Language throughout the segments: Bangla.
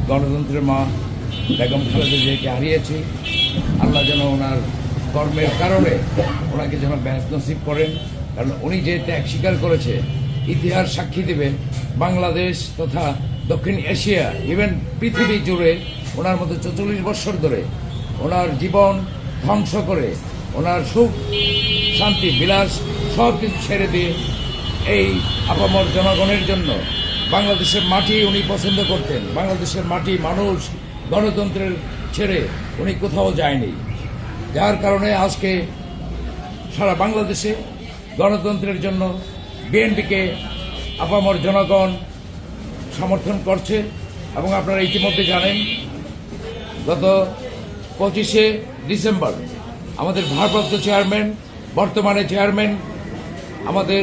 গণতন্ত্রের মা বেগম খালেদা জিয়াকে হারিয়েছি। আল্লাহ যেন ওনার কর্মের কারণে ওনাকে যেন ব্যাস নসিব করেন, কারণ উনি যে ত্যাগ স্বীকার করেছে ইতিহাস সাক্ষী দেবে। বাংলাদেশ তথা দক্ষিণ এশিয়া ইভেন পৃথিবী জুড়ে ওনার মতো ৪৪ বছর ধরে ওনার জীবন ধ্বংস করে ওনার সুখ শান্তি বিলাস সব কিছু ছেড়ে দিয়ে এই আপামর জনগণের জন্য বাংলাদেশের মাটি উনি পছন্দ করতেন। বাংলাদেশের মাটি মানুষ গণতন্ত্রের ছেড়ে উনি কোথাও যায়নি, যার কারণে আজকে সারা বাংলাদেশে গণতন্ত্রের জন্য বিএনপিকে আপামর জনগণ সমর্থন করছে। এবং আপনারা ইতিমধ্যে জানেন গত 25শে ডিসেম্বর আমাদের ভারপ্রাপ্ত চেয়ারম্যান, বর্তমানে চেয়ারম্যান, আমাদের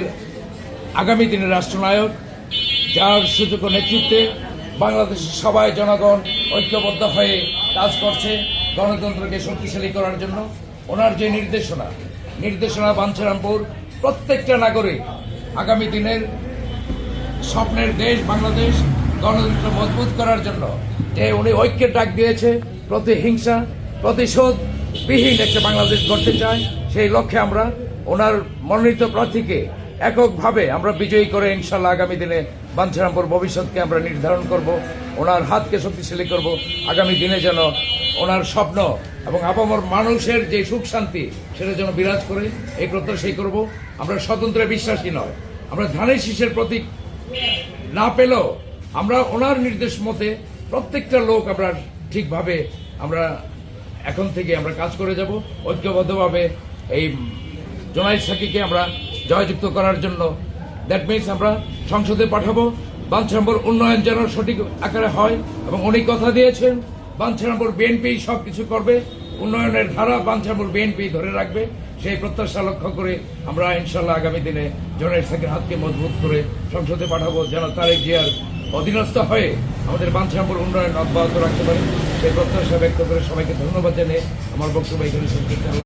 আগামী দিনের রাষ্ট্রনায়ক, যার সুযোগ্য নেতৃত্বে বাংলাদেশের সবাই জনগণ ঐক্যবদ্ধ হয়ে কাজ করছে গণতন্ত্রকে শক্তিশালী করার জন্য। ওনার যে নির্দেশনা বাঞ্ছারামপুর প্রত্যেকটা নাগরিক আগামী দিনের স্বপ্নের দেশ বাংলাদেশ গণতন্ত্র মজবুত করার জন্য যে উনি ঐক্যের ডাক দিয়েছে, প্রতিহিংসা প্রতিশোধবিহীন একটা বাংলাদেশ গড়তে চায়, সেই লক্ষ্যে আমরা ওনার মনোনীত প্রার্থীকে এককভাবে আমরা বিজয়ী করে ইনশাল্লাহ আগামী দিনে বাঞ্ছারামপুর ভবিষ্যৎকে আমরা নির্ধারণ করব, ওনার হাতকে শক্তিশালী করব। আগামী দিনে যেন ওনার স্বপ্ন এবং আপামর মানুষের যে সুখ শান্তি সেটা যেন বিরাজ করে, এই প্রত্যাশাই করব। আমরা স্বতন্ত্রে বিশ্বাসী নয়, আমরা ধানের শীষের প্রতীক না পেলেও আমরা ওনার নির্দেশ মতে প্রত্যেকটা লোক আমরা ঠিকভাবে আমরা এখন থেকে আমরা কাজ করে যাব ঐক্যবদ্ধভাবে এই জোনায়েদ সাকিকে আমরা জয়যুক্ত করার জন্য। দ্যাট মিনস আমরা সংসদে পাঠাবো, বাঞ্ছারামপুর উন্নয়ন যেন সঠিক আকারে হয় এবং উনি কথা দিয়েছেন বাঞ্ছারামপুর বিএনপি সব কিছু করবে, উন্নয়নের ধারা বাঞ্ছারামপুর বিএনপি ধরে রাখবে। সেই প্রত্যাশা লক্ষ্য করে আমরা ইনশাল্লাহ আগামী দিনে জোনায়েদ সাকির হাতকে মজবুত করে সংসদে পাঠাবো, যেন তারেক জিয়ার অধীনস্থ হয়ে আমাদের বাঞ্ছারামপুর উন্নয়ন অব্যাহত রাখতে পারে। সেই প্রত্যাশা ব্যক্ত করে সবাইকে ধন্যবাদ জানিয়ে আমার বক্তব্য এখানে শেষ করতে